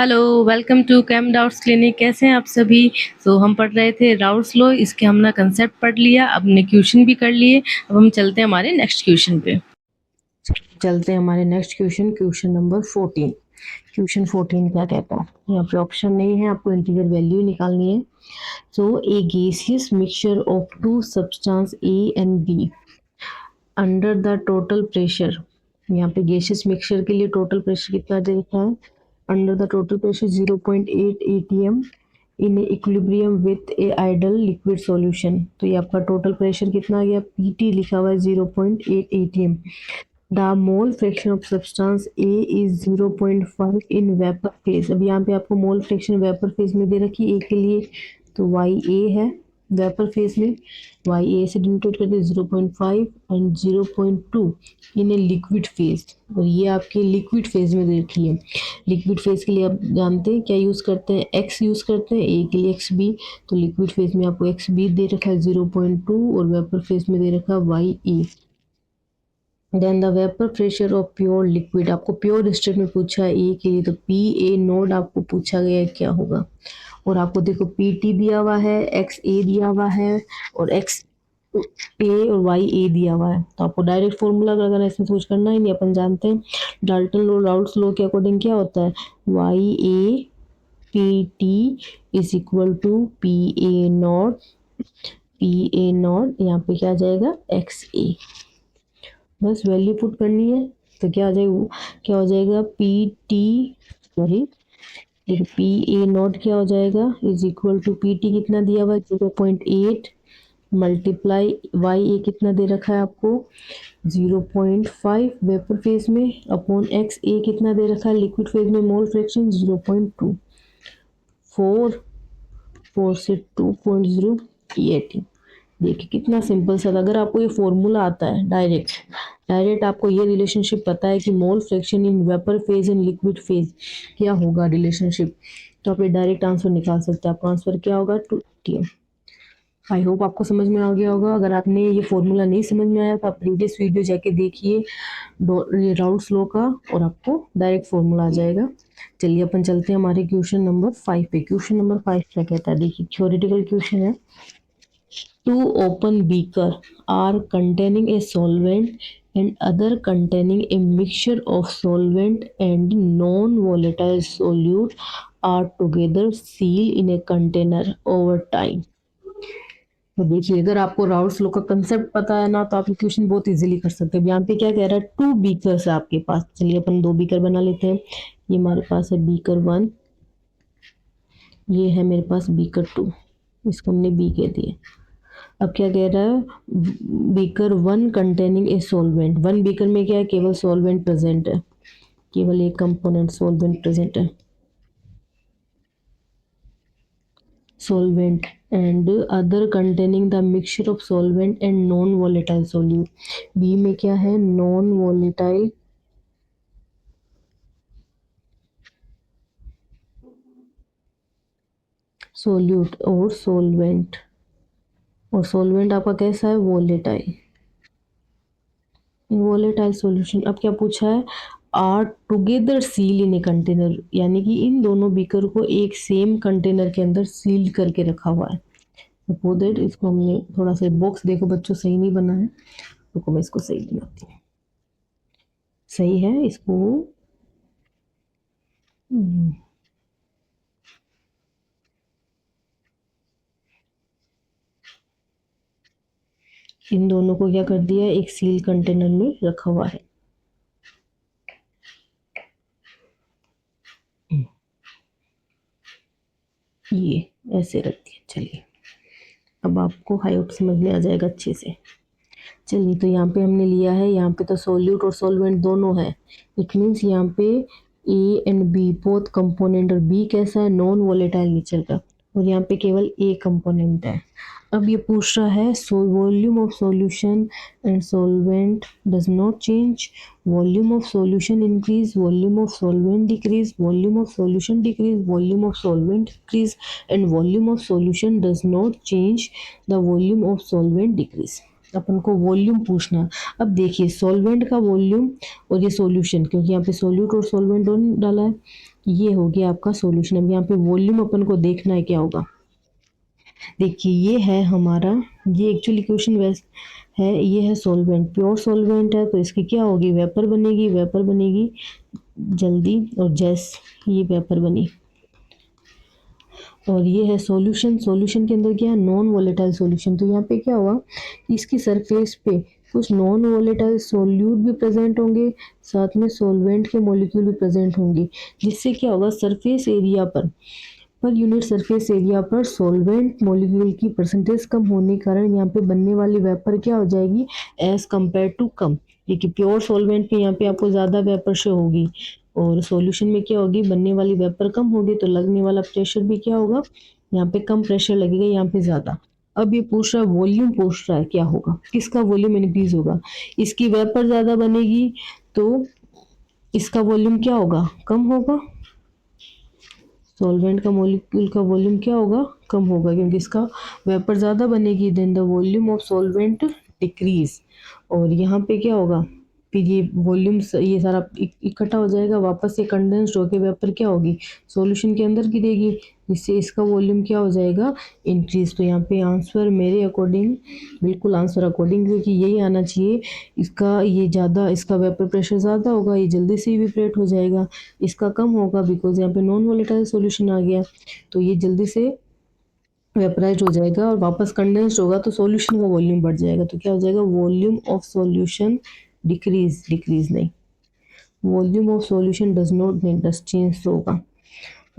Hello, welcome to cam doubts clinic. कैसे हैं आप सभी? हम पढ़ रहे थे राउल्स लॉ, इसके हमने कंसेप्ट पढ़ लिया, अब हमने क्वेश्चन भी कर लिए। अब हम चलते हैं हमारे नेक्स्ट क्वेश्चन पे। चलते हैं हमारे नेक्स्ट क्वेश्चन नंबर 14। क्वेश्चन 14 क्या कहता है? यहाँ पे ऑप्शन नहीं है, आपको इंटीजर वैल्यू निकालनी है। A gaseous mixture of two substance A and B under the total pressure. यहाँ पे गैसियस मिक्सचर के लिए टोटल प्रेशर कितना दे रखा है? Under the total pressure 0.8 atm in equilibrium with a ideal liquid solution. तो ये आपका टोटल प्रेशर कितना आ गया? पीटी लिखा हुआ है 0.8 atm। The mole fraction of substance A is 0.5 in vapour phase. अब यहाँ पे आपको मोल फ्रैक्शन वेपर फेज में दे रखी ए के लिए, तो वाई ए है वेपर फेज में, वाई ए से डिनोटेट करते हैं 0.5 and 0.2 in a liquid phase. और ये आपके लिक्विड फेज में दे रखी है। लिक्विड फेज के लिए आप जानते हैं क्या यूज़ करते हैं? एक्स यूज़ करते हैं, ए के लिए एक्स बी। तो लिक्विड फेज में आपको एक्स बी दे रखा है 0.2 और वेपर फेज में दे रखा है Y A. Then the vapour pressure of pure liquid, आपको प्योर स्टेट में पूछा है ए के लिए, तो पी ए नोड आपको पूछा गया है क्या होगा। और आपको देखो पी टी दिया हुआ है, एक्स ए दिया हुआ है और एक्स ए और वाई ए दिया हुआ है। तो आपको डायरेक्ट फॉर्मूला अगर ऐसे सोच करना ही नहीं, अपन जानते हैं डाल्टन लॉ राउल्स लॉ के अकॉर्डिंग क्या होता है, Y A P T is equal to P A nought, P A nought यहाँ पे क्या आ जाएगा? X A. बस वैल्यू पुट करनी है तो क्या आ जाएगा? क्या हो जाएगा? P T sorry P A nought क्या हो जाएगा? Is equal to P T कितना दिया हुआ है? 0.8 मल्टीप्लाई वाई ए कितना दे रखा है आपको? 0.5 वेपर फेज में अपॉन एक्स ए कितना दे रखा है लिक्विड फेज में? Mole fraction 0.2। 4 से 2.0 18। देखिए कितना सिंपल सा। अगर आपको ये फॉर्मूला आता है डायरेक्ट आपको ये रिलेशनशिप पता है कि मोल fraction in vapour phase and liquid phase क्या होगा रिलेशनशिप, तो आप ये डायरेक्ट आंसर निकाल सकते हैं। आपका आंसर क्या होगा? 2 आई होप आपको समझ में आ गया होगा। अगर आपने ये फॉर्मूला नहीं समझ में आया तो आप प्रीवियस वीडियो जाके देखिए राउल्स लॉ का और आपको डायरेक्ट फॉर्मूला आ जाएगा। चलिए अपन चलते हैं हमारे क्वेश्चन नंबर 5 पे। क्वेश्चन नंबर 5 क्या कहता है? देखिए थ्योरेटिकल क्वेश्चन है। Two open beaker are containing a solvent and other containing a mixture of solvent and non-volatile solute are together sealed in a container over time। तो देखिए अगर आपको राउल्स लॉ का कंसेप्ट पता है ना तो आप ये क्वेश्चन बहुत इजीली कर सकते हैं। यहाँ पे क्या कह रहा है? 2 बीकर्स है आपके पास। चलिए अपन 2 बीकर बना लेते हैं। ये हमारे पास है बीकर 1, ये है मेरे पास बीकर 2, इसको हमने बी कह दिया। अब क्या कह रहा है? Beaker 1 containing a solvent. 1 beaker में क्या है? केवल सॉल्वेंट प्रेजेंट है, केवल एक कंपोनेंट सॉल्वेंट प्रेजेंट है, solvent and other containing the mixture of solvent and non volatile solute। B में क्या है? नॉन वोलेटाइल सोल्यूट और सोलवेंट, और सोलवेंट आपका कैसा है? Volatile, volatile solution. अब क्या पूछा है? Are together seal in a container, यानी कि इन दोनों बीकर को एक सेम कंटेनर के अंदर सील करके रखा हुआ है। सपोज दैट इसको हमने थोड़ा सा बॉक्स, देखो बच्चों सही नहीं बना है, रुको मैं इसको सही बनाती हूँ। सही है इसको। इन दोनों को क्या कर दिया है? एक सील कंटेनर में रखा हुआ है। ये ऐसे रख दिया। चलिए अब आपको हाई होप समझ में आ जाएगा अच्छे से। चलिए तो यहाँ पे हमने लिया है, यहाँ पे तो सोल्यूट और सॉल्वेंट दोनों है। इट मीन्स यहाँ पे A and B both component, और बी कैसा है? नॉन वोलेटाइल नेचर का, और यहाँ पे केवल ए कंपोनेंट है। अब ये पूछ रहा है volume of solution and solvent does not change, volume of solution increase, volume of solvent decrease, volume of solution decrease, volume of solvent decrease and volume of solution does not change the volume of solvent decrease. अपन को volume पूछना। अब देखिए solvent का volume और ये solution, क्योंकि यहाँ पे सोल्यूट और सॉल्वेंट दोनों डाला है, ये हो गया आपका सॉल्यूशन। अब यहाँ पे वॉल्यूम अपन को देखना है क्या होगा। देखिए ये है हमारा, ये एक्चुअली क्वेश्चन वैस है, ये है सॉल्वेंट, प्योर सॉल्वेंट है तो इसकी क्या होगी, वेपर बनेगी, वेपर बनेगी जल्दी, और जैस ये वेपर बनी। और ये है सॉल्यूशन, सॉल्यूशन के अंदर क्या है, नॉन वोलेटाइल सॉल्यूशन। तो यहाँ पे क्या हुआ, इसकी सरफेस पे कुछ नॉन वोलेटाइल सॉल्यूट भी प्रेजेंट होंगे, साथ में सॉल्वेंट के मॉलिक्यूल भी प्रेजेंट होंगे, जिससे क्या होगा, surface area per unit surface area पर सॉल्वेंट मॉलिक्यूल की परसेंटेज कम होने के कारण यहाँ पे बनने वाली वेपर क्या हो जाएगी, एज कंपेयर टू कम। देखिए प्योर सॉल्वेंट में यहाँ पे आपको ज़्यादा वेपर शो होगी, और सॉल्यूशन में क्या होगी, बनने वाली वेपर कम होगी, तो लगने वाला प्रेशर भी क्या होगा, यहाँ पे कम प्रेशर लगेगा, यहाँ पे ज़्यादा। अब ये पूछ रहा है वॉल्यूम, पूछ रहा है क्या होगा, किसका वॉल्यूम इंक्रीज होगा, इसकी वेपर ज़्यादा बनेगी तो इसका वॉल्यूम क्या होगा, कम होगा। सॉल्वेंट का मॉलिक्यूल का वॉल्यूम क्या होगा, कम होगा, क्योंकि इसका वेपर ज़्यादा बनेगी, then the volume of solvent decrease. और यहाँ पे क्या होगा, फिर ये वॉल्यूम ये सारा इकट्ठा हो जाएगा, वापस से कंडेंस्ड होकर वेपर क्या होगी, सॉल्यूशन के अंदर गिरेगी, जिससे इसका वॉल्यूम क्या हो जाएगा, इंक्रीज। तो यहाँ पे आंसर मेरे अकॉर्डिंग, बिल्कुल आंसर अकॉर्डिंग क्योंकि यही आना चाहिए, इसका ये ज़्यादा, इसका वेपर प्रेशर ज़्यादा होगा, ये जल्दी से इवेपोरेट हो जाएगा, इसका कम होगा बिकॉज यहाँ पे नॉन वोलेटाइल सॉल्यूशन आ गया, तो ये जल्दी से वेपराइज हो जाएगा और वापस कंडेंस्ड होगा, तो सॉल्यूशन का वॉल्यूम बढ़ जाएगा। तो क्या हो जाएगा, volume of solution decrease, decrease नहीं, volume of solution does not make the change होगा,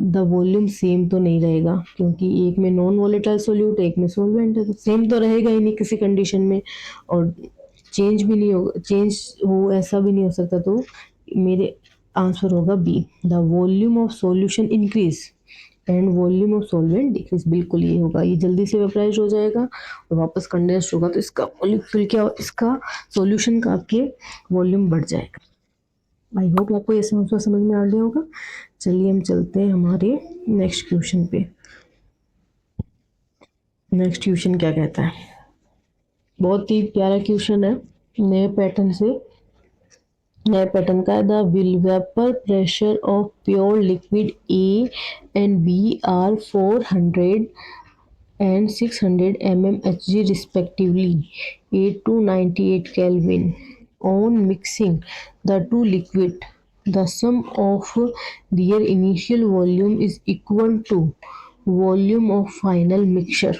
द वॉल्यूम सेम तो नहीं रहेगा, क्योंकि एक में नॉन वोलेटाइल सोल्यूट है, एक में सॉल्वेंट है, तो सेम तो रहेगा ही नहीं किसी कंडीशन में, और चेंज भी नहीं होगा, चेंज हो ऐसा भी नहीं हो सकता। तो मेरे आंसर होगा B, the volume of solution increase and volume of solvent decrease, बिल्कुल ये होगा, ये जल्दी से वेपराइज हो जाएगा और वापस कंडेंस्ड होगा, तो इसका मॉलिक्यूल क्या, इसका सॉल्यूशन का आपके वॉल्यूम बढ़ जाएगा। आई होप आपको ये समझ में आ गया होगा। चलिए हम चलते हैं हमारे नेक्स्ट क्वेश्चन पे। नेक्स्ट क्वेश्चन क्या कहता है, बहुत ही प्यारा क्वेश्चन है, नए पैटर्न से, नए पैटर्न का है। The will vapour pressure of pure liquid A and B are 400 and 600 mmHg respectively, 8 to 98 Kelvin. On mixing the two liquid, the sum of their initial volume is equal to volume of final mixture.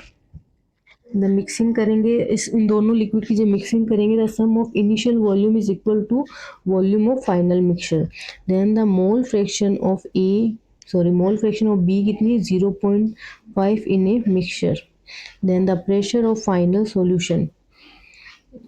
The mixing करेंगे, इस इन दोनों liquid की जब mixing करेंगे, the sum of initial volume is equal to volume of final mixture. Then the mole fraction of mole fraction of B कितनी, 0.5 in a mixture. Then the pressure of final solution,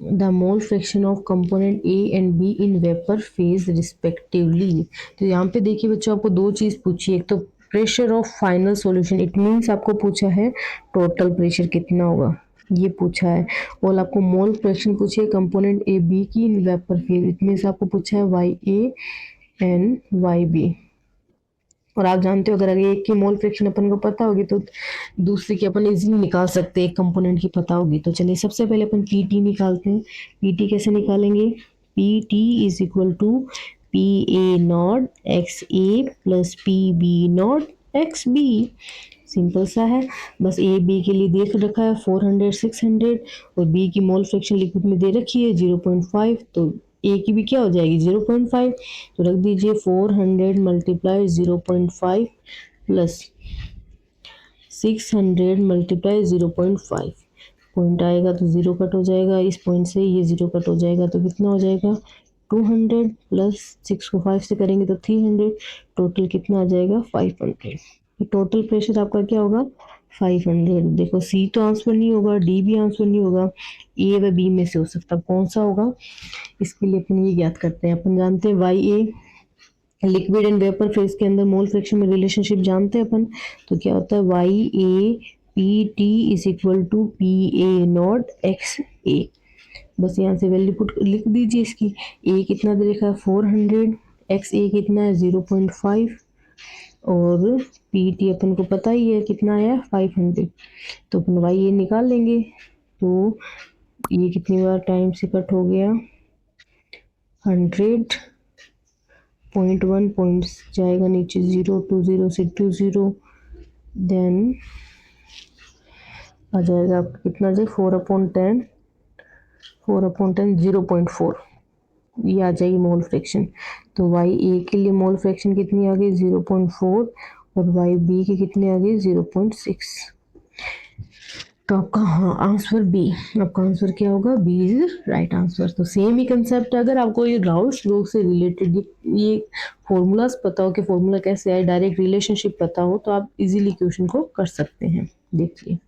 the mole fraction of component A and B in vapour phase respectively. तो यहाँ पे देखिए बच्चों, आपको दो चीज़ पूछी, एक तो pressure of final solution, it means आपको पूछा है टोटल प्रेशर कितना होगा, ये पूछा है, और आपको मोल फ्रैक्शन पूछी है कंपोनेंट ए बी की in vapour phase, it means आपको पूछा है Y A and Y B. और आप जानते हो अगर एक की मोल फ्रैक्शन अपन को पता होगी तो दूसरे की अपन इजीली निकाल सकते हैं, एक कंपोनेंट की पता होगी। तो चलिए सबसे पहले अपन पीटी निकालते हैं। पीटी कैसे निकालेंगे, PT is equal to P A not X A plus P B not X B. Simple सा है, बस ए बी के लिए देख रखा है 400 600, और बी की मोल फ्रैक्शन लिक्विड में दे रखी है 0.5, तो ए की भी क्या हो जाएगी 0.5, तो रख दीजिए 400 मल्टीप्लाई 0.5 प्लस 600 मल्टीप्लाई 0.5, पॉइंट आएगा तो जीरो कट हो जाएगा, इस पॉइंट से ये जीरो कट हो जाएगा, तो कितना हो जाएगा 200 प्लस 6 को 5 से करेंगे तो 300, टोटल कितना आ जाएगा 500। तो टोटल प्रेशर आपका क्या होगा 500। देखो सी तो आंसर नहीं होगा, डी भी आंसर नहीं होगा, ए व बी में से हो सकता, कौन सा होगा, इसके लिए अपन ये ज्ञात करते हैं। अपन जानते हैं Y A, liquid and vapour phase के अंदर मोल फ्रैक्शन में रिलेशनशिप जानते हैं अपन, तो क्या होता है Y A P T is equal to P A not X A. बस यहाँ से वैल्यू पुट लिख दीजिए इसकी, ए कितना दे रखा है 400, एक्स ए कितना है 0.5, और पी टी अपन को पता ही है कितना है 500, तो अपन वाई ए निकाल लेंगे। तो ये कितनी बार टाइम से कट हो गया 100 0.1 पॉइंट जाएगा नीचे 0 टू 0 से 2 0, देन आ जाएगा आपका कितना जाए 4/10, 4/10 0.4, ये आ जाएगी मोल फ्रैक्शन। तो वाई ए के लिए मोल फ्रैक्शन कितनी आ गई 0.4 और वाई बी की कितनी आ गई 0.6। तो आपका हाँ आंसर बी, आपका आंसर क्या होगा, बी इज राइट आंसर। तो सेम ही कंसेप्ट, अगर आपको ये राउल्स लॉ से रिलेटेड ये फॉर्मूलाज पता हो कि फॉर्मूला कैसे आए, डायरेक्ट रिलेशनशिप पता हो, तो आप इजीली क्वेश्चन को कर सकते हैं। देखिए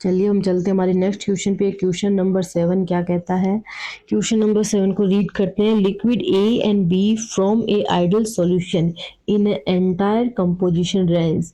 चलिए हम चलते हैं हमारे नेक्स्ट क्वेश्चन पे। क्वेश्चन नंबर 7 क्या कहता है, क्वेश्चन नंबर 7 को रीड करते हैं। Liquid A and B from a ideal solution in entire composition range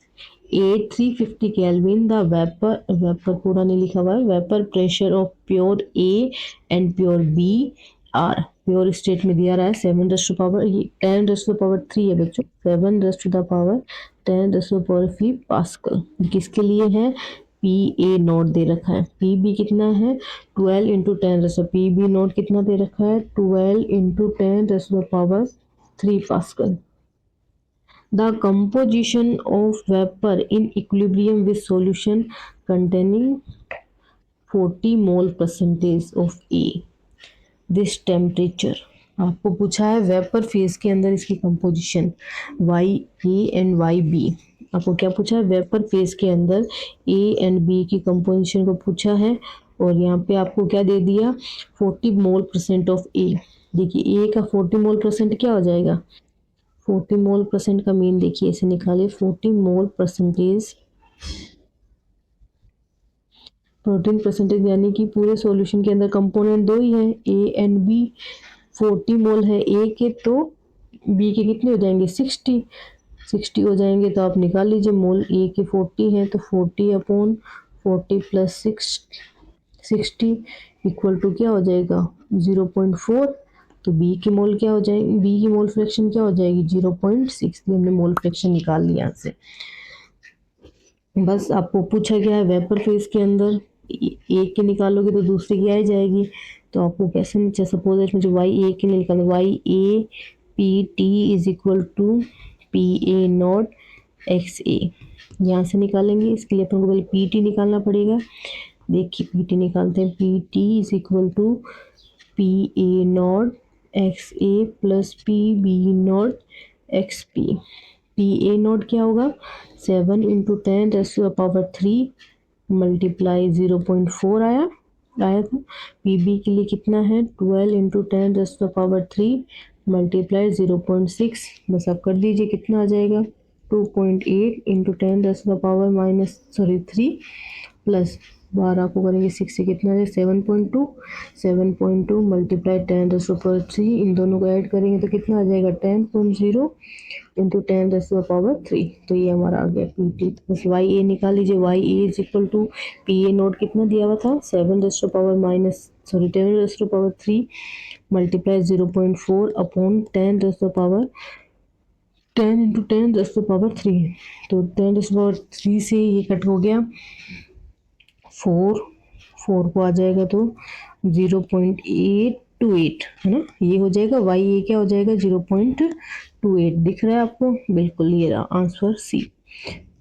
350 kelvin, the vapour पूरा नहीं लिखा हुआ है, vapour pressure of pure A and pure B are, pure state में दिया रहा है 7 रेज़ टू पावर 10⁻³ है बच्चों, 7 raise to the power 10⁻³ pascal. किसके लिए है, पी ए नोट दे रखा है, पी बी कितना है 12 इंटू 10, पी बी नोट कितना दे रखा है 12 into 10⁻³ pascal. The composition of vapor in equilibrium with solution containing 40 mole percentage of A. This temperature, आपको पूछा है वेपर फेज के अंदर इसकी composition Y A and Y B. आपको क्या पूछा है, वेपर फेज के अंदर ए एंड बी की कंपोजिशन को पूछा है, और यहाँ पे आपको क्या दे दिया 40 मोल परसेंट ऑफ ए। देखिए ए का 40 मोल परसेंट क्या हो जाएगा, 40 मोल परसेंट का मीन देखिए इसे निकालिए, 40 मोल परसेंटेज 14% यानी कि पूरे सॉल्यूशन के अंदर कंपोनेंट दो ही हैं ए एंड बी, 40 मोल है ए के, तो बी के कितने हो जाएंगे 60 हो जाएंगे। तो आप निकाल लीजिए, मोल ए के 40 हैं तो 40/40 प्लस 60 इक्वल टू क्या हो जाएगा 0.4। तो बी की मोल क्या हो जाएगी, बी की मोल फ्रैक्शन क्या हो जाएगी 0.6। हमने मोल फ्रैक्शन निकाल लिया यहाँ से। बस आपको पूछा गया है वेपर फेज के अंदर एक के निकालोगे तो दूसरी की आ जाएगी, तो आपको कैसे नीचे सपोज इसमें जो वाई ए के लिए निकालो, Y A P T is equal to P A not X A, यहाँ से निकालेंगे। इसके लिए अपन को पहले पी टी निकालना पड़ेगा। देखिए पी टी निकालते हैं, P T is equal to P A not X A plus P B not X P. P A nought क्या होगा 7 इंटू 10⁻³ मल्टीप्लाई 0.4 आया था। पी बी के लिए कितना है 12 इंटू 10⁻³ मल्टीप्लाई 0.6, बस आप कर दीजिए कितना आ जाएगा 2.8 इंटू 10⁻³ प्लस 12 को करेंगे 6 से कितना है 7.2 मल्टीप्लाई 10⁻³ इन दोनों को ऐड करेंगे तो कितना आ जाएगा 10.0 इंटू 10⁻³। तो ये हमारा आ गया पी टी। बस वाई ए निकाल लीजिए, Y A is equal to P A note कितना दिया हुआ था 10⁻³ मल्टीप्लाई 0.4 अपॉन 10 इंटू 10⁻³। तो 10⁻³ से ये कट हो गया 4 को आ जाएगा तो 0.828 है ना, ये हो जाएगा वाई ए क्या हो जाएगा 0.28 दिख रहा है आपको, बिल्कुल ये रहा आंसर सी।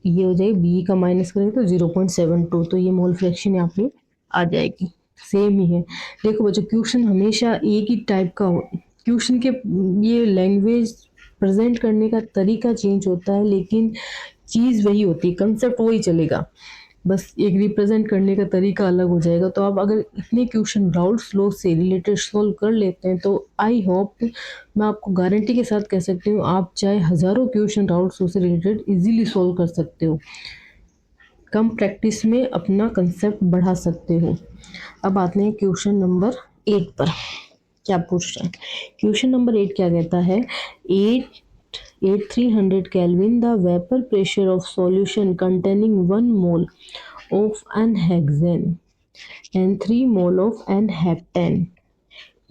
ये हो जाएगा बी का माइनस करेंगे तो 0.72, तो ये मोल फ्रैक्शन यहाँ पे आ जाएगी। सेम ही है। देखो बच्चों क्वेश्चन हमेशा एक ही टाइप का हो, क्वेश्चन के ये लैंग्वेज प्रेजेंट करने का तरीका चेंज होता है लेकिन चीज़ वही होती है, कंसेप्ट वही चलेगा, बस एक रिप्रेजेंट करने का तरीका अलग हो जाएगा। तो आप अगर इतने क्वेश्चन राउल्स लॉ से रिलेटेड सॉल्व कर लेते हैं तो आई होप मैं आपको गारंटी के साथ कह सकती हूँ आप चाहे हज़ारों क्वेश्चन राउल्स लॉ से रिलेटेड इजीली सॉल्व कर सकते हो, कम प्रैक्टिस में अपना कंसेप्ट बढ़ा सकते हो। अब आते हैं क्वेश्चन नंबर 8 पर, क्या पूछ रहे हैं। क्वेश्चन नंबर 8 क्या कहता है, 300 Kelvin, the vapor pressure of solution containing 1 mole of anhexane and 3 mole of anheptane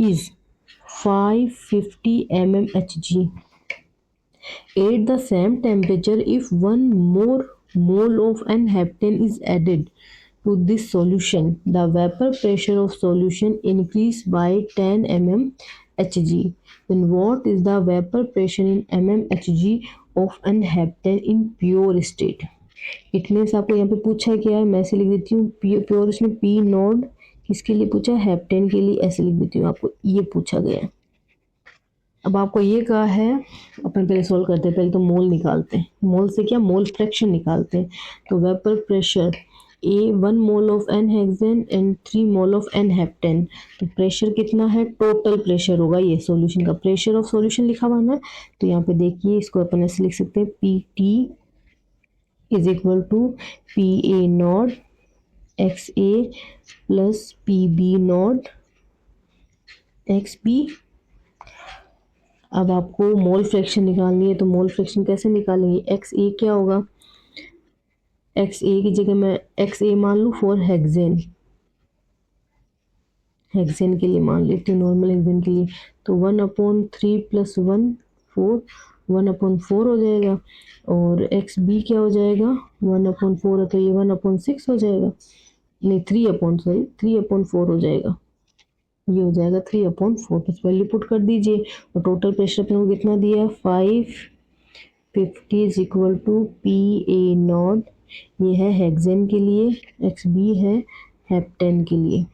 is 550 mmHg. At the same temperature, if 1 more mole of anheptane is added to this solution, the vapor pressure of solution increase by 10 mm Hg. Then what is the vapor pressure in mmHg of an heptane in pure state? It means आपको यहाँ पे पूछा क्या है, मैं ऐसे लिख देती हूँ प्योर, इसमें पी नोड किसके लिए पूछा, हेप्टेन के लिए, ऐसे लिख देती हूँ, आपको ये पूछा गया है। अब आपको ये कहा है, अपन पहले सोल्व करते हैं, पहले तो मोल निकालते हैं, मोल से क्या, मोल फ्रैक्शन निकालते हैं। तो vapour pressure A 1 mole of N hexane and 3 mole of N heptane, तो प्रेशर कितना है, टोटल प्रेशर होगा, ये सॉल्यूशन का प्रेशर ऑफ सॉल्यूशन लिखा हुआ ना, तो यहाँ पे देखिए इसको अपन ऐसे लिख सकते हैं, P T is equal to P A not X A plus P B not X B. अब आपको मोल फ्रैक्शन निकालनी है, तो मोल फ्रैक्शन कैसे निकालेंगे, एक्स ए क्या होगा, एक्स ए की जगह मैं एक्स ए मान लूँ फॉर हेक्सेन, हेक्सेन के लिए मान लेती हूँ, नॉर्मल हेक्सेन के लिए, तो 1/3 + 1 4, 1/4 हो जाएगा, और एक्स बी क्या हो जाएगा, 1/4 है तो ये 1/6 हो जाएगा, नहीं 3/4 हो जाएगा, ये हो जाएगा 3/4, बस वैल्यू पुट कर दीजिए, और टोटल प्रेशर अपने को कितना दिया है, 550 is equal to P A nought, ये है हेक्सेन के लिए, एक्स बी है हेप्टेन के लिए,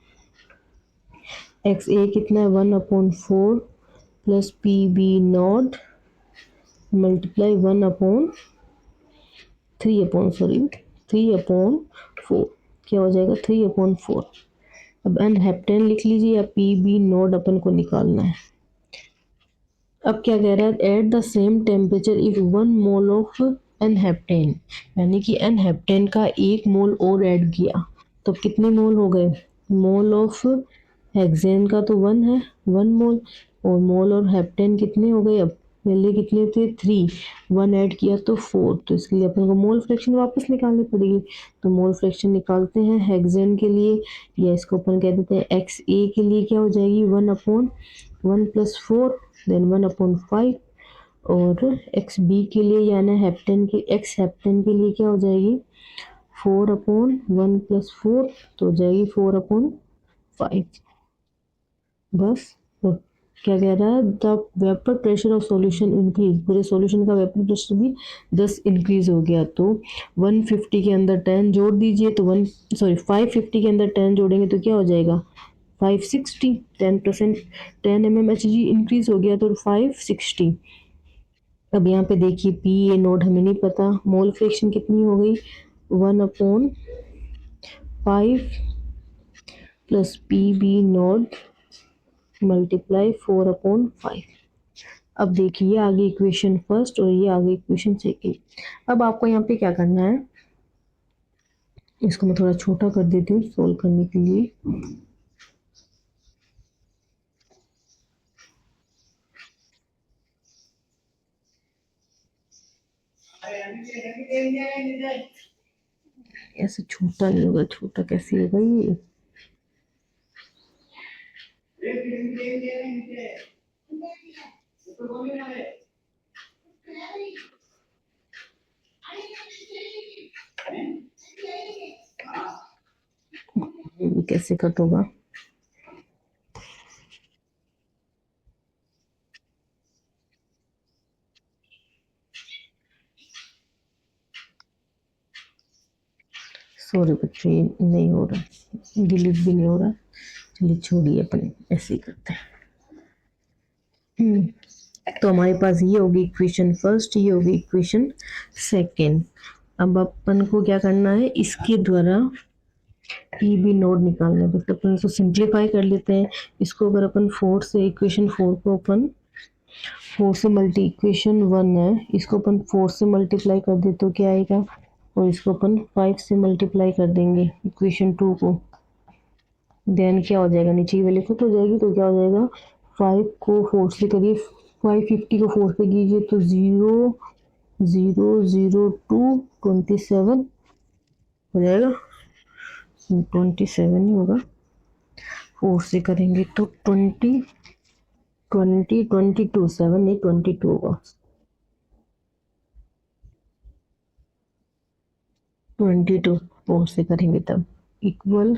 एक्स ए कितना है 1/4 plus P B nought multiply 3/4 क्या हो जाएगा 3/4। अब एन हेप्टेन लिख लीजिए, या पी बी नॉट अपन को निकालना है। अब क्या कह रहा है, at the same temperature if 1 mole of N heptane, यानी कि एन हेप्टेन का 1 मोल और ऐड किया तो कितने मोल हो गए, मोल ऑफ हेक्सेन का तो 1 है, 1 मोल, और मोल और हेप्टेन कितने हो गए, अब पहले कितने थे 3, 1 ऐड किया तो 4, तो इसके लिए अपन को मोल फ्रैक्शन वापस निकालनी पड़ेगी। तो मोल फ्रैक्शन निकालते हैं हेक्सेन के लिए, या इसको अपन कह देते हैं एक्स ए के लिए क्या हो जाएगी 1/1 + 4 देन 1/5, और एक्स बी के लिए यानी हेप्टेन के, एक्स हेप्टेन के लिए क्या हो जाएगी 4/1 + 4, तो हो जाएगी 4/5। बस, तो क्या कह रहा है, the vapour pressure of solution increase, पूरे सॉल्यूशन का वेपर प्रेशर भी 10 इंक्रीज हो गया, तो 150 के अंदर 10 जोड़ दीजिए, तो 550 के अंदर 10 जोड़ेंगे तो क्या हो जाएगा 560, 10% 10 mmHg इंक्रीज हो गया, तो 560। अब यहाँ पे देखिए पी ए नोट हमें नहीं पता, मोल फ्रैक्शन कितनी हो गई 1/5 plus P B nought multiply 4/5। अब देखिए आगे इक्वेशन फर्स्ट और ये आगे इक्वेशन सेकेंड। अब आपको यहाँ पे क्या करना है, इसको मैं थोड़ा छोटा कर देती हूँ सोल्व करने के लिए। ऐसे छोटा नहीं होगा, छोटा कैसे होगा ये, कैसे कट होगा, सॉरी बच्चों ये नहीं हो रहा, डिलीट भी नहीं हो रहा, चलिए छोड़िए अपन ऐसे ही करते हैं। तो हमारे पास ये होगी इक्वेशन फर्स्ट, ये होगी इक्वेशन सेकेंड। अब अपन को क्या करना है, इसके द्वारा पी बी नोड निकालना है, तो अपन इसको सिंप्लीफाई कर लेते हैं। इसको अगर अपन 4 से, इक्वेशन 4 को अपन 4 से इक्वेशन 1 है, इसको अपन 4 से मल्टीप्लाई कर दे तो क्या आएगा, और इसको अपन 5 से मल्टीप्लाई कर देंगे इक्वेशन 2 को, देन क्या हो जाएगा, नीचे की वैल्यू खुद हो जाएगी, तो क्या हो जाएगा 5 को 4 से करिए, 550 को 4 से कीजिए तो 0.00227 हो जाएगा, 27 ही होगा, 4 से करेंगे तो 22 7 नहीं 22 होगा, 22 4 से करेंगे तब इक्वल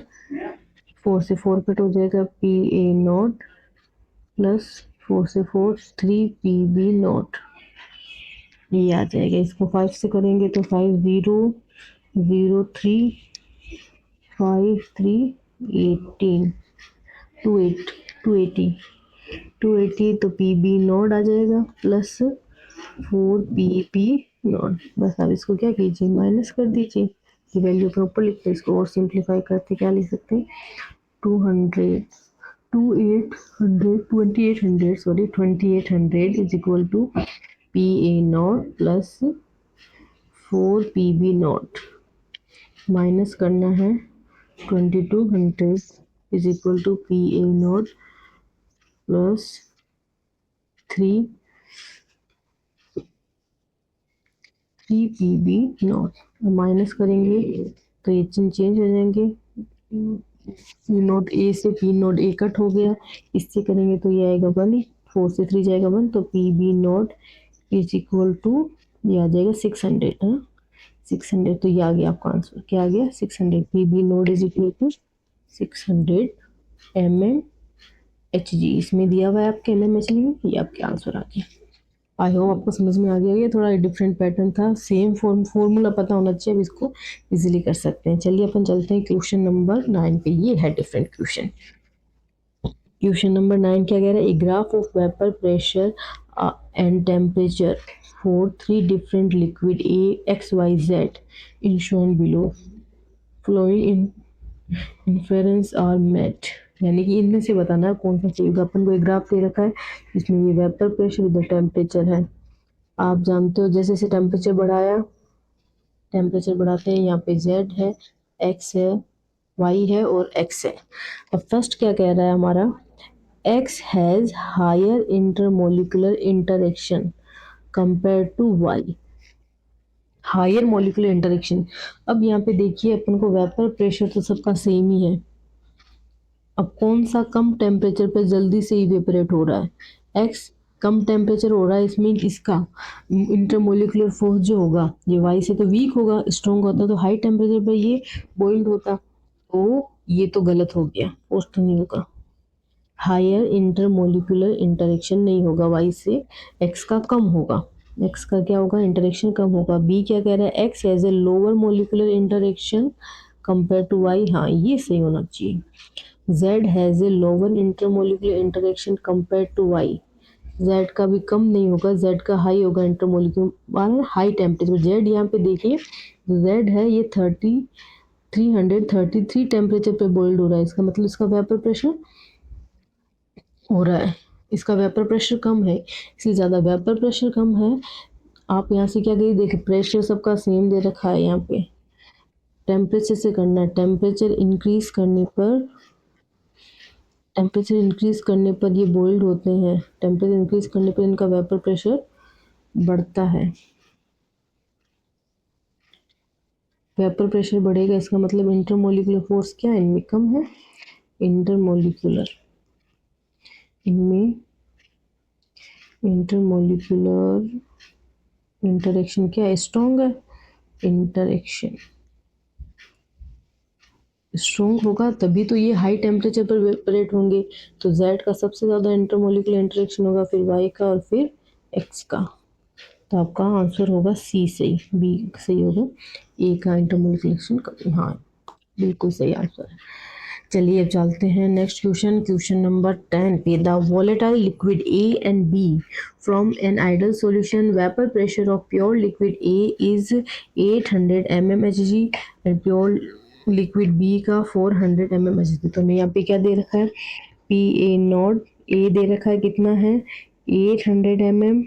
4 से 4 कट हो जाएगा पी ए नॉट प्लस 4 से 4 3 PB नॉट ये आ जाएगा। इसको 5 से करेंगे तो 5003 5318 280 280 तो PB नॉट आ जाएगा प्लस 4PP नॉट। बस अब इसको क्या कीजिए माइनस कर दीजिए, ये वैल्यू प्रॉपर लिखते हैं। इसको और सिंप्लीफाई करते क्या लिख सकते हैं 200 2800 is equal to PA naught plus 4PB naught minus करना है 2200 is equal to PA naught plus 3PB naught. Minus करेंगे तो ये चेंज हो जाएंगे, पी नोट ए से पी नोट ए कट हो गया, इससे करेंगे तो ये आएगा 1, 4 से 3 जाएगा 1 तो PB naught is equal to ये आ जाएगा 600 है 600। तो ये आ गया आपका आंसर, क्या आ गया 600। PB naught is equal to 600 mmHg। इसमें दिया हुआ है आपके mmHg में, ये आपके आंसर आ गया। आई होप आपको समझ में आ गया। ये थोड़ा डिफरेंट पैटर्न था, सेम फॉर्मूला पता होना चाहिए, अब इसको इजीली कर सकते हैं। चलिए अपन चलते हैं क्वेश्चन नंबर 9 पे। ये है डिफरेंट क्वेश्चन। क्वेश्चन नंबर 9 क्या कह रहा है, a graph of vapour pressure and temperature for 3 different liquid XYZ in shown below following in inference are made. यानी कि इनमें से बताना है कौन सा चाहिए। अपन को एक ग्राफ दे रखा है जिसमें ये वेपर प्रेशर इधर टेम्परेचर है। आप जानते हो जैसे जैसे टेम्परेचर बढ़ाते हैं, यहाँ पे Z है, X है, Y है और X है। अब फर्स्ट क्या कह रहा है हमारा, X has higher intermolecular interaction compare to Y। Higher molecular interaction. अब यहाँ पे देखिए अपन को वेपर प्रेशर तो सबका सेम ही है, अब कौन सा कम टेम्परेचर पे जल्दी से इवेपोरेट हो रहा है, एक्स कम टेम्परेचर हो रहा है, इसमें इसका इंटरमोलिकुलर फोर्स जो होगा ये वाई से तो वीक होगा, स्ट्रॉन्ग होता तो हाई टेम्परेचर पे ये बॉइल्ड होता, तो ये तो गलत हो गया, फोर्स तो नहीं होगा। हायर इंटरमोलिकुलर इंटरेक्शन नहीं होगा वाई से, एक्स का कम होगा, एक्स का क्या होगा इंटरेक्शन कम होगा। बी क्या कह रहा है, X has a lower molecular interaction compare to Y, हाँ ये सही होना चाहिए। Z has a lower intermolecular interaction compare to Y, Z का भी कम नहीं होगा, Z का हाई होगा इंटरमोलिकुलर हाई टेम्परेचर। Z यहाँ पे देखिए Z है ये 333 टेम्परेचर पे बॉइल्ड हो रहा है, इसका मतलब इसका वेपर प्रेशर हो रहा है, इसका वेपर प्रेशर कम है, इसलिए ज़्यादा वेपर प्रेशर कम है। आप यहाँ से क्या करिए, देखिए प्रेशर सबका सेम दे रखा है, यहाँ पे टेम्परेचर से करना है, टेम्परेचर इंक्रीज करने पर ये बॉइल्ड होते हैं, टेम्परेचर इंक्रीज करने पर इनका वेपर प्रेशर बढ़ता है। वेपर प्रेशर बढ़ेगा, इसका मतलब इंटरमोलिकुलर फोर्स क्या है इनमें कम है, इनमें इंटरमोलिकुलर इंटरेक्शन क्या है, स्ट्रॉन्ग है, इंटरेक्शन स्ट्रॉन्ग होगा तभी तो ये हाई टेम्परेचर पर वेपरेट होंगे। तो Z का सबसे ज़्यादा इंटरमोलिकुलर इंटरेक्शन होगा, फिर Y का और फिर X का। तो आपका आंसर होगा C सही, B सही होगा, A का इंटरमोलिकुलर, हाँ बिल्कुल सही आंसर है। चलिए अब चलते हैं नेक्स्ट क्वेश्चन नंबर 10 पे। The volatile liquid A and B from an ideal solution, vapour pressure of pure liquid A is 800 mmHg and pure liquid B का 400 mmHg। तो हमें यहाँ पे क्या दे रखा है, PA नॉट A दे रखा है कितना है 800 mm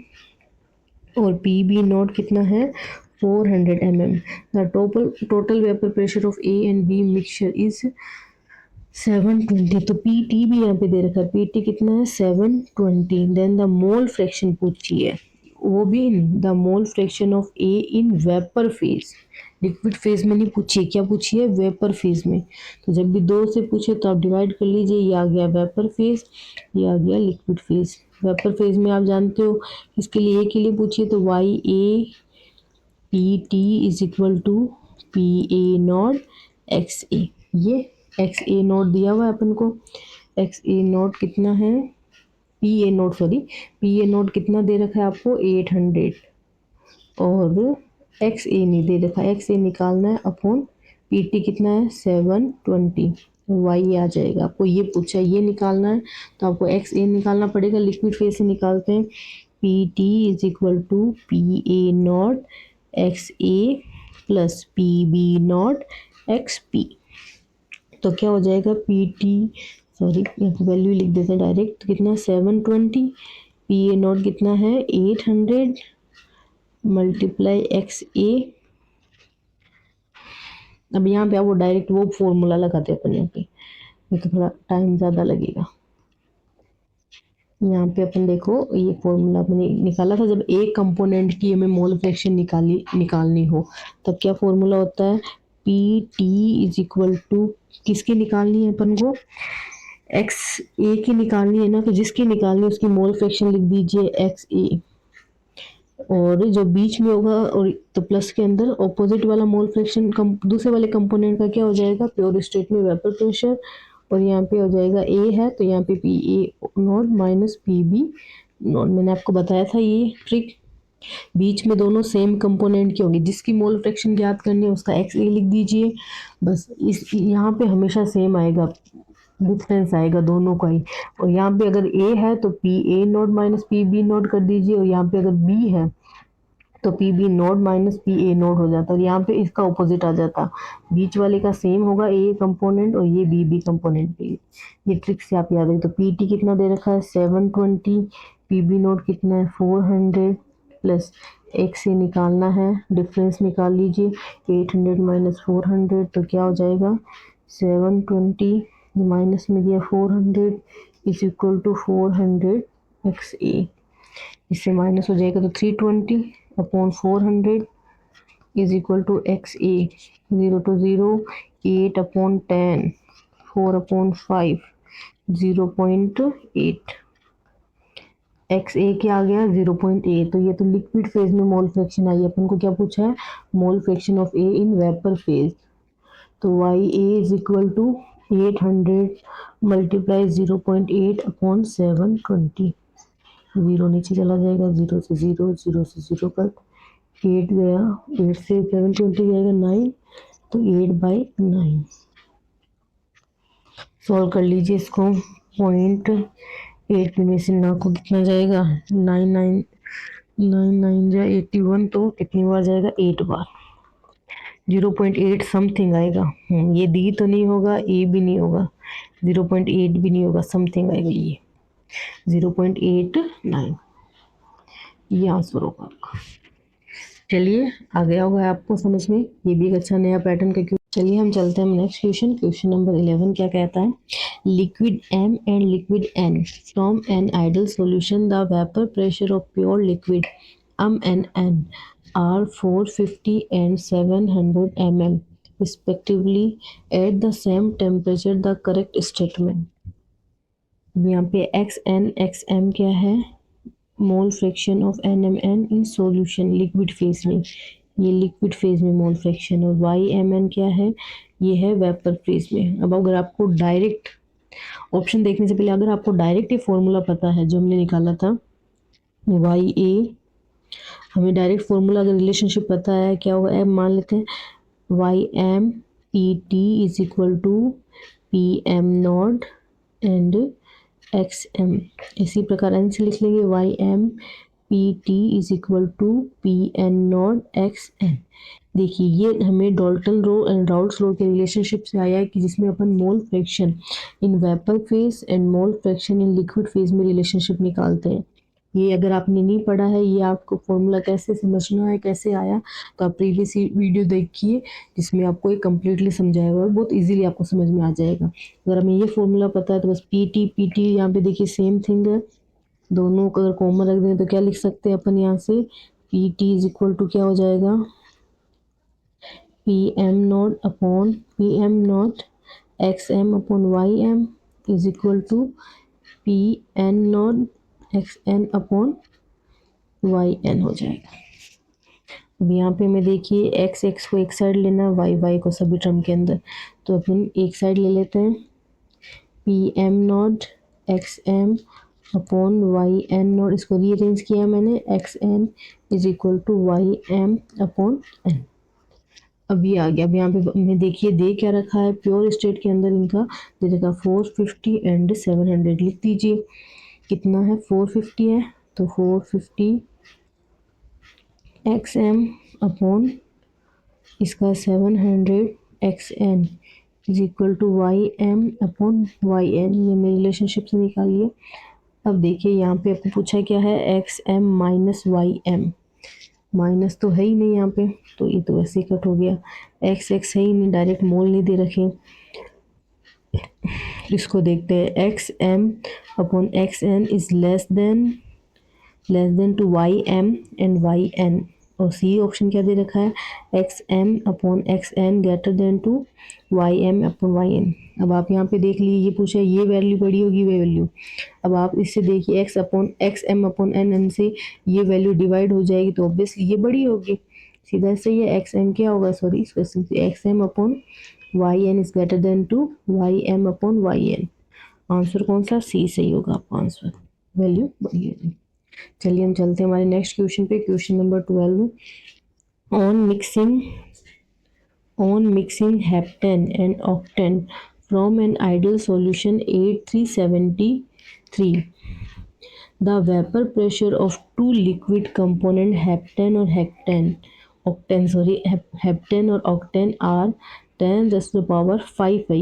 और PB नॉट कितना है 400 mm। The total vapour pressure of A and B mixture is 720। तो PT भी यहाँ पे दे रखा है, PT कितना है 720। देन द मोल फ्रैक्शन पूछिए, वो भी the mole fraction of A in vapour phase, liquid phase में नहीं पूछिए, क्या पूछिए वेपर फेज में। तो जब भी 2 से पूछे तो आप डिवाइड कर लीजिए, ये आ गया वेपर फेज, ये आ गया लिक्विड फेज। वेपर फेज में आप जानते हो इसके लिए A के लिए पूछिए तो YA PT is equal to PA naught XA, ये XA नॉट दिया हुआ है अपन को, XA नॉट कितना है P A naught, sorry P A note कितना दे रखा है आपको 800, और एक्स ए नहीं दे रखा, एक्स ए निकालना है अपॉन पी टी कितना है 720, वाई आ जाएगा। आपको ये पूछा है ये निकालना है तो आपको एक्स ए निकालना पड़ेगा, लिक्विड फेज से निकालते हैं। P T is equal to P A not X A plus P B not X P. तो क्या हो जाएगा पी टी, सॉरी वैल्यू लिख देते हैं डायरेक्ट, तो कितना 720, पी ए नॉट कितना है 800 मल्टीप्लाई एक्स ए। अब यहाँ पे आप वो डायरेक्ट वो फॉर्मूला लगाते हैं अपन, यहाँ पे ये तो थोड़ा टाइम ज़्यादा लगेगा। यहाँ पे अपन देखो ये फॉर्मूला अपने निकाला था, जब एक कंपोनेंट की हमें मोल फ्रैक्शन निकालनी हो तब क्या फॉर्मूला होता है, P T is equal to, किसकी निकालनी है अपन को, एक्स ए की निकालनी है ना, तो जिसकी निकालनी है उसकी मोल फ्रैक्शन लिख दीजिए एक्स ए, और जो बीच में होगा और तो प्लस के अंदर ऑपोजिट वाला मोल फ्रैक्शन दूसरे वाले कंपोनेंट का क्या हो जाएगा, प्योर स्टेट में वेपर प्रेशर, और यहाँ पे हो जाएगा ए है तो यहाँ पे P A naught minus P B naught. मैंने आपको बताया था ये ट्रिक, बीच में दोनों सेम कंपोनेंट की होगी, जिसकी मोल फ्रैक्शन ज्ञात करनी है उसका एक्स ए लिख दीजिए बस। इस यहाँ पे हमेशा सेम आएगा, डिफरेंस आएगा दोनों का ही, और यहाँ पे अगर ए है तो P A naught minus P B naught कर दीजिए, और यहाँ पे अगर बी है तो P B naught minus P A naught हो जाता है, और यहाँ पे इसका ऑपोजिट आ जाता, बीच वाले का सेम होगा ए कंपोनेंट और ये बी बी कंपोनेंट पे। ये ट्रिक से आप याद रखें। तो पी टी कितना दे रखा है 720, पी बी नॉट कितना है 400 प्लस एक्स से निकालना है, डिफरेंस निकाल लीजिए 800 माइनस 400, तो क्या हो जाएगा 720 माइनस में दिया 400 is equal to 400 X A, इससे माइनस हो जाएगा तो 320 upon 400 is equal to X A, 0 to 0 8 upon 10, 4 upon 5 0.8, X A क्या आ गया 0.8। तो ये तो लिक्विड फेज में मोल फ्रैक्शन आई, अपन को क्या पूछा है mole fraction of A in vapour phase, तो Y A is equal to 800 multiply 0.8 upon 720, 0 नीचे चला जाएगा, 0 से 0, 0 से 0 कट, 8 गया, 8 से 720 जाएगा 9, तो 8/9। सॉल्व कर लीजिए इसको, 0.8 में से 9 को कितना जाएगा 9 जा 81, तो कितनी बार जाएगा 8 बार, 0.8 समथिंग आएगा। ये डी तो नहीं होगा, ए भी नहीं होगा, 0.8 भी नहीं होगा, समथिंग आएगा ये 0.89, ये आंसर होगा आपका। चलिए आ गया होगा आपको समझ में, ये भी एक अच्छा नया पैटर्न का क्वेश्चन। चलिए हम चलते हैं नेक्स्ट क्वेश्चन, क्वेश्चन नंबर 11 क्या कहता है, liquid M and liquid N from an ideal solution the vapour pressure of pure liquid M and N are 450 and 700 mm respectively at the same temperature, the correct statement। यहाँ पे XM क्या है, mole fraction of NMN in solution liquid phase में, ये liquid phase में मोल fraction, और YMN क्या है, ये है वेपर फेज में। अब अगर आपको डायरेक्ट ऑप्शन देखने से पहले अगर आपको डायरेक्ट ये फॉर्मूला पता है जो हमने निकाला था YA, हमें डायरेक्ट फॉर्मूला अगर रिलेशनशिप पता है क्या होगा, अब मान लेते हैं YM PT is equal to PM naught and XM, इसी प्रकार N से लिख लेंगे YM PT is equal to PN naught XN। देखिए ये हमें डाल्टन रो एंड राउल्ट्स रो के रिलेशनशिप से आया है कि जिसमें अपन mole fraction in vapour phase and mole fraction in liquid phase में रिलेशनशिप निकालते हैं। ये अगर आपने नहीं पढ़ा है, ये आपको फॉर्मूला कैसे समझना है कैसे आया, तो आप प्रीवियस वीडियो देखिए जिसमें आपको ये कम्प्लीटली समझाया हुआ है, बहुत इजीली आपको समझ में आ जाएगा। अगर हमें ये फॉर्मूला पता है तो बस PT यहाँ पे देखिए सेम थिंग है, दोनों को अगर कॉमन रख दें तो क्या लिख सकते हैं अपन यहाँ से, PT इज इक्वल टू क्या हो जाएगा PM naught upon PM naught XM upon YM is equal to PN naught XN upon YN हो जाएगा। अब यहाँ पे मैं देखिए x को एक साइड लेना, y को सभी टर्म के अंदर, तो अपन एक साइड ले लेते हैं PM naught XM upon Y N naught, इसको रीअरेंज किया मैंने, X N is equal to Y M upon N. अब ये आ गया। अब यहाँ पे मैं देखिए दे क्या रखा है, प्योर स्टेट के अंदर इनका दे रखा 450 एंड 700। लिख दीजिए कितना है, 450 है तो 450 एक्स एम अपॉन इसका 700 X N is equal to Y M upon Y N. ये मैं रिलेशनशिप से निकालिए। अब देखिए यहाँ पे आपको पूछा क्या है, X M minus Y M, minus तो है ही नहीं यहाँ पे, तो ये तो वैसे ही कट हो गया। एक्स एक्स है ही नहीं, डायरेक्ट मोल नहीं दे रखे। इसको देखते हैं, X M upon X N is less than two Y M and Y N. और सी ऑप्शन क्या दे रखा है, X M upon X N greater than two Y M upon Y N. अब आप यहाँ पे देख लीजिए, ये पूछा है ये वैल्यू बड़ी होगी वे वैल्यू। अब आप इससे देखिए X upon X M upon N, N से ये वैल्यू डिवाइड हो जाएगी तो ऑब्वियसली ये बड़ी होगी। सीधा से ये एक्स एम क्या होगा, सॉरी इस क्वेश्चन से X M upon Y N is greater than two Y M upon Y N. Answer कौन सा, सी सही होगा आपका आंसर, वैल्यू बड़ी होगी। चलिए हम चलते हैं हमारे नेक्स्ट क्वेश्चन पे, question number 12। On mixing heptane and octane from an ideal solution 8373, the vapour pressure of two liquid component heptane और हेप्टेन और ऑक्टेन आर 10⁻⁵ है।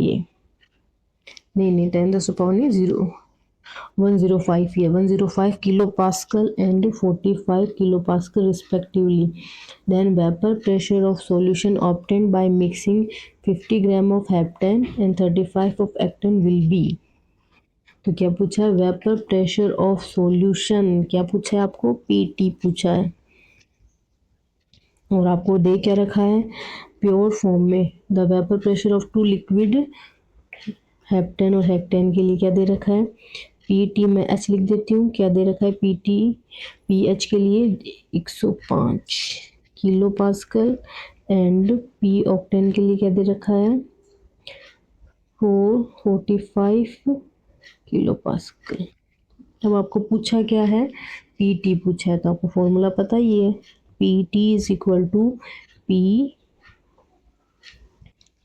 ये नहीं 10⁻⁵ नहीं, 105 here, 105 kilopascal and 45 kilopascal respectively. Then vapor pressure of solution obtained by mixing 50 gram of heptane and 35 of octane will be। तो क्या पूछा है, वेपर प्रेशर ऑफ सॉल्यूशन क्या पूछा है आपको, पीटी पूछा है। और आपको दे क्या रखा है, प्योर फॉर्म में the vapour pressure of two liquid heptane और हेक्टेन के लिए क्या दे रखा है, पीटी में एच लिख देती हूँ, क्या दे रखा है पीटी, पीएच के लिए 105 kilo pascal and P octane के लिए क्या दे रखा है 445 किलो पास्कल। अब आपको पूछा क्या है, पीटी पूछा है, तो आपको फॉर्मूला पता ही है, PT is equal to P,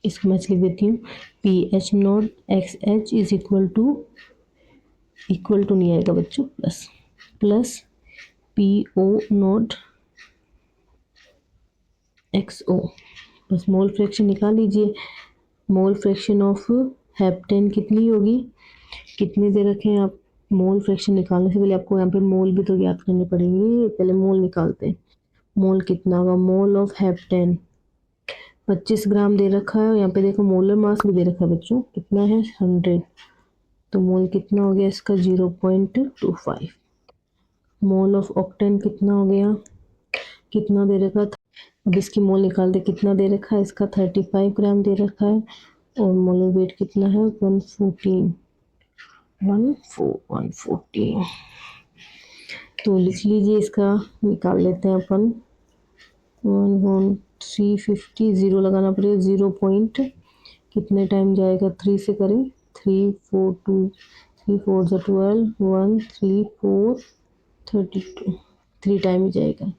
इसको मैं लिख देती हूँ, P H naught X H is equal to नहीं आएगा बच्चों, plus P O naught X O. बस मोल फ्रैक्शन निकाल लीजिए। मोल फ्रैक्शन ऑफ हेप्टेन कितनी होगी, कितने दे रखे हैं आप, मोल फ्रैक्शन निकालने से पहले आपको यहाँ पे मोल भी तो याद करने पड़ेंगे, पहले मोल निकालते हैं। मोल कितना होगा, मोल ऑफ हेप्टेन 25 ग्राम दे रखा है, यहाँ पे देखो मोलर मास भी दे रखा है बच्चों, कितना है 100, तो मोल कितना हो गया इसका 0.25। मोल ऑफ ऑक्टेन कितना हो गया, कितना दे रखा था, अब इसकी मोल निकालते, कितना दे रखा है इसका 35 ग्राम दे रखा है, और मोलर वेट कितना है 114। तो लिख लीजिए, इसका निकाल लेते हैं अपन, 350 जीरो लगाना पड़ेगा, 0 पॉइंट कितने टाइम जाएगा, 3 से करें, 3 4 2 3 4 12 1 3 4 32, 3 टाइम ही जाएगा,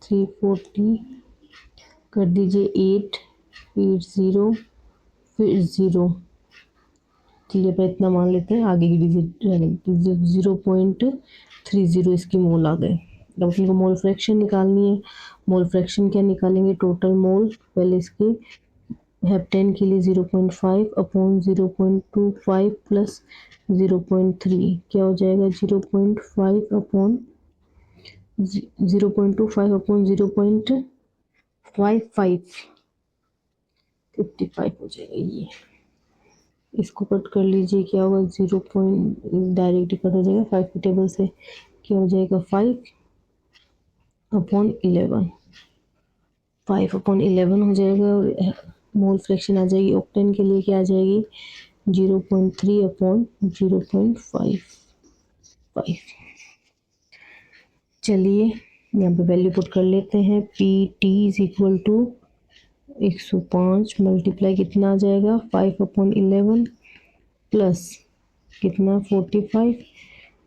340 कर दीजिए, 8 0 फिर 0, चलिए पर इतना मान लेते हैं, आगे की डिजिट 0.30 इसकी मोल आ गए। अब अपने को मोल फ्रैक्शन निकालनी है। मोल फ्रैक्शन क्या निकालेंगे, टोटल मोल, पहले इसके हेप्टेन के लिए 0.5 अपॉन 0.25 प्लस 0.3 क्या हो जाएगा, 0.25 अपॉन 0.55 हो जाएगा। ये इसको कट कर लीजिए, क्या होगा 0 डायरेक्ट कट हो जाएगा, 5 की टेबल से क्या हो जाएगा 5 अपॉन 11 हो जाएगा, और मोल फ्रैक्शन आ जाएगी ऑक्टेन के लिए, क्या आ जाएगी 0.3 अपॉन 0.55। चलिए यहाँ पे वैल्यू पुट कर लेते हैं, P T is equal to 105 multiply कितना आ जाएगा 5 अपॉन 11 प्लस कितना 45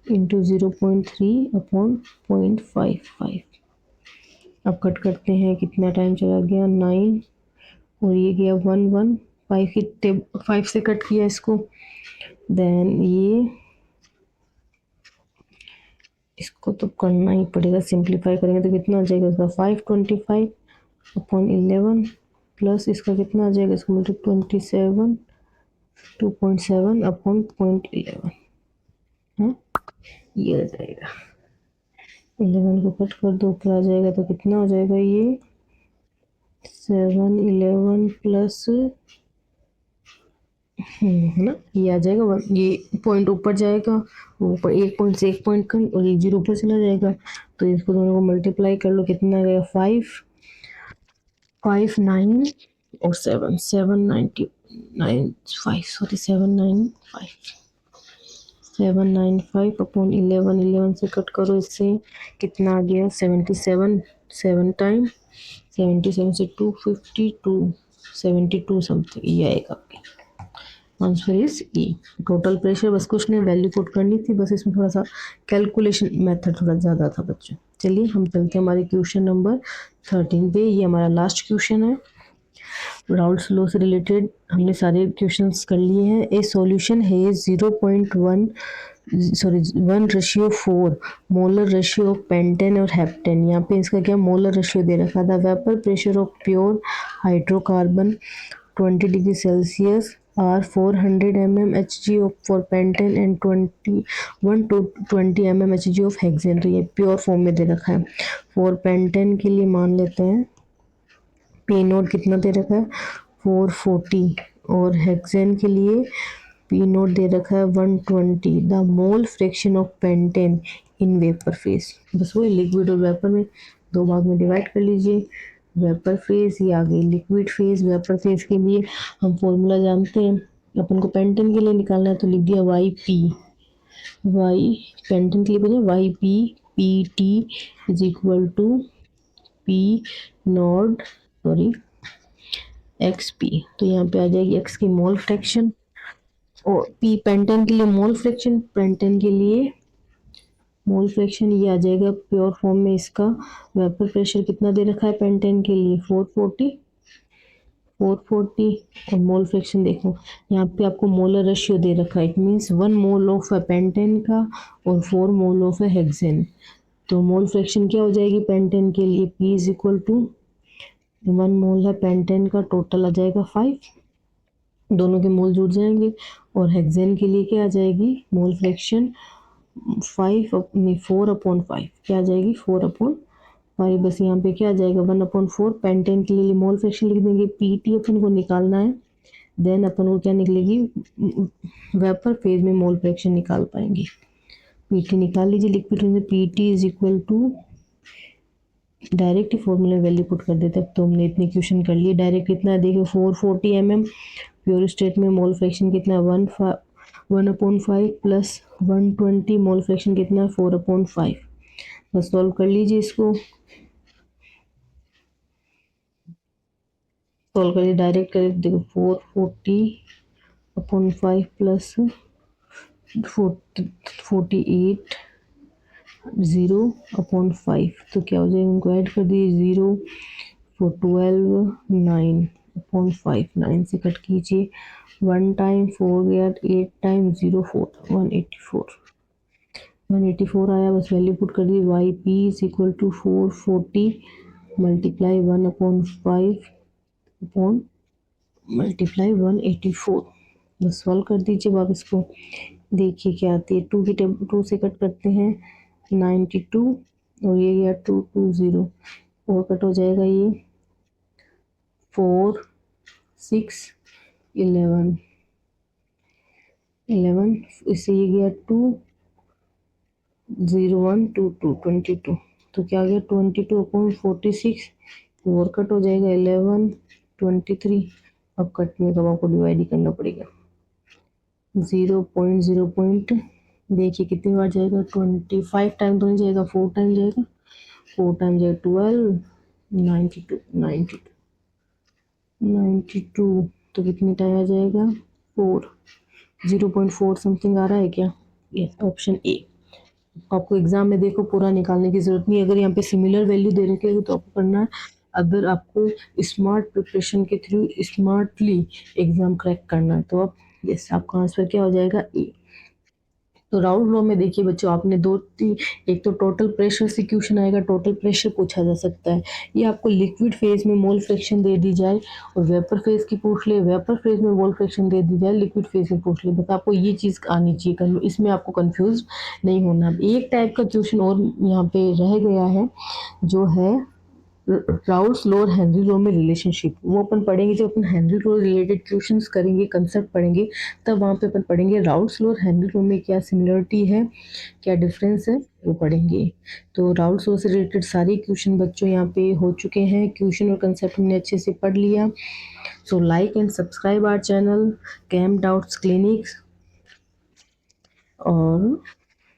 इंटू 0.3 अपॉन 0.55। अब कट करते हैं, कितना टाइम चला गया 9 और ये गया 1 1 5 की 5 से कट किया इसको। देन ये इसको तो करना ही पड़ेगा, सिंप्लीफाई करेंगे तो कितना आ जाएगा इसका 525 अपॉन 11 प्लस इसका कितना आ जाएगा, इसको मतलब 27 2.7 अपॉन 0.11। ये आ जाएगा 11 को कट कर दो, ऊपर आ जाएगा तो कितना हो जाएगा ये 7 11 प्लस है ना, ये आ जाएगा 1। ये पॉइंट ऊपर जाएगा, ऊपर 1 पॉइंट से 1 पॉइंट कम और ये 0 ऊपर चला जाएगा, तो इसको दोनों को मल्टीप्लाई कर लो, कितना आ गया 5 5 9 और 7 795 सॉरी 795 अपॉन 11 11 से कट करो, इससे कितना आ गया 77 7 टाइम 77 से 252 72 समथिंग ये आएगा आपके answer is E. Total pressure बस कुछ नहीं, वैल्यू पुट करनी थी, बस इसमें थोड़ा सा कैलकुलेशन मेथड थोड़ा ज़्यादा था बच्चों। चलिए हम चलते हैं हमारे क्वेश्चन नंबर 13 पे। ये हमारा लास्ट क्वेश्चन है, राउल्ट्स लॉ से रिलेटेड हमने सारे क्वेश्चंस कर लिए हैं। ए सॉल्यूशन है 0.1 sorry 1:4 molar ratio of pentane और हेप्टेन। यहाँ पे इसका क्या मोलर रेशियो दे रखा था। Vapour pressure of pure hydrocarbon 20 degree Celsius are 400 mm Hg for pentane and 21 to 20 mm Hg of hexane. तो ये प्योर फॉर्म में दे रखा है। फॉर पेंटेन के लिए मान लेते हैं पी नोट कितना दे रखा है 440 और हेक्सेन के लिए पी नोट दे रखा है 120। The mole fraction of pentane in vapour phase, बस वही लिक्विड और वेपर में दो भाग में डिवाइड कर लीजिए। वेपर फेज ये आ गई लिक्विड फेज। वेपर फेज के लिए हम फॉर्मूला जानते हैं, अपन को पेंटेन के लिए निकालना है तो लिख दिया वाई पी। वाई पेंटेन के लिए बोलिए Y P P T is equal to P naught sorry X P. तो यहाँ पे आ जाएगी एक्स की मोल फ्रैक्शन और पी पेंटेन के लिए मोल फ्रैक्शन, पेंटेन के लिए मोल फ्रैक्शन ये आ जाएगा प्योर फॉर्म में। इसका वेपर प्रेशर कितना दे रखा है पेंटेन के लिए 440 और मोल फ्रैक्शन देखो यहाँ पे आपको मोलर रेशियो दे रखा है। It means 1 mole of pentane का और 4 मोल ऑफ हेक्सेन। तो मोल फ्रैक्शन क्या हो जाएगी पेंटेन के लिए P इज इक्वल टू 1 मोल है पेंटेन का, टोटल आ जाएगा 5, दोनों के मोल जुड़ जाएंगे। और हेक्सेन के लिए क्या आ जाएगी मोल फ्रैक्शन 4/5 क्या आ जाएगी 4/5। बस यहाँ पे क्या आ जाएगा 1/4। पेंटेन के लिए मोल फ्रैक्शन लिख देंगे, पीटी अपन को निकालना है। देन अपन को क्या निकलेगी वेपर फेज में मोल फ्रैक्शन निकाल पाएंगे। पीटी निकाल लीजिए लिक्विड में, PT is equal to direct ही फॉर्मूले वैल्यू पुट कर देते। अब तो हमने इतने क्वेश्चन कर लिए डायरेक्ट। कितना देखिए 440 mm प्योर स्टेट में मोल फ्रैक्शन कितना 1/5 प्लस 120 मोल फ्रैक्शन कितना 4/5। बस सॉल्व कर लीजिए इसको, सॉल्व करिए डायरेक्ट करिए। देखो 440/5 प्लस 48 0/5 तो क्या हो जाएगा, इनको ऐड कर दिए 0 4 12 9/5 9 से कट कीजिए 1 टाइम 4 गया 8 टाइम 0 4 184 आया। बस वैल्यू पुट कर दी Y P is equal to 440 multiply 1/5 upon multiply 184। बस सॉल्व कर दीजिए अब आप इसको, देखिए क्या आती है। 2 से कट करते हैं 92 और ये गया 220 और कट हो जाएगा ये 4 6 11 इससे ये गया 2 0 1 2 2 22 तो क्या आ गया 22/46 और कट हो जाएगा 11 23। अब कटने का आपको डिवाइड ही करना पड़ेगा 0 देखिए कितनी बार जाएगा 25 टाइम तो नहीं जाएगा 4 टाइम जाएगा 4 टाइम जाएगा 12 92 तो कितनी टाइम आ जाएगा 4 0.4 समथिंग आ रहा है क्या, ये ऑप्शन ए। आपको एग्जाम में देखो पूरा निकालने की जरूरत नहीं है। अगर यहाँ पे सिमिलर वैल्यू दे रखे हो तो आपको करना है। अगर आपको स्मार्ट प्रिपरेशन के थ्रू स्मार्टली एग्जाम क्रैक करना है तो अब यस, आपका आंसर क्या हो जाएगा? ए। तो राउंड लॉ में देखिए बच्चों, आपने दो तीन, एक तो टोटल प्रेशर से क्वेश्चन आएगा, टोटल प्रेशर पूछा जा सकता है। ये आपको लिक्विड फेज में मोल फ्रैक्शन दे दी जाए और वेपर फेज की पूछ ले, वेपर फेज में मोल फ्रैक्शन दे दी जाए, लिक्विड फेज में पूछ ले, बस आपको ये चीज आनी चाहिए कर लो, इसमें आपको कंफ्यूज नहीं होना। एक टाइप का क्वेश्चन और यहाँ पे रह गया है, जो है राउल्स लॉ और हेनरी लॉ में रिलेशनशिप। वो अपन पढ़ेंगे जब अपन हेनरी लॉ रिलेटेड क्वेश्चंस करेंगे, कंसेप्ट पढ़ेंगे, तब वहाँ पे अपन पढ़ेंगे राउल्स लॉ और हेनरी लॉ में क्या सिमिलरिटी है, क्या डिफरेंस है, वो पढ़ेंगे। तो राउल्स लॉ से रिलेटेड सारे क्वेश्चन बच्चों यहाँ पे हो चुके हैं। क्वेश्चन और कंसेप्ट हमने अच्छे से पढ़ लिया। So like and subscribe our channel chem doubts clinics. और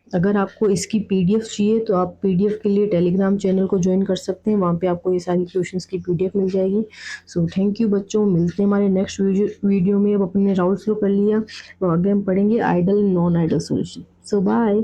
अगर आपको इसकी पीडीएफ चाहिए तो आप पीडीएफ के लिए टेलीग्राम चैनल को ज्वाइन कर सकते हैं, वहाँ पे आपको ये सारी क्वेश्चंस की पीडीएफ मिल जाएगी। सो थैंक यू बच्चों, मिलते हैं हमारे नेक्स्ट वीडियो में। अब अपने राउल्स लो कर लिया, तो आगे हम पढ़ेंगे आइडल नॉन आइडल सॉल्यूशन। सो बाय।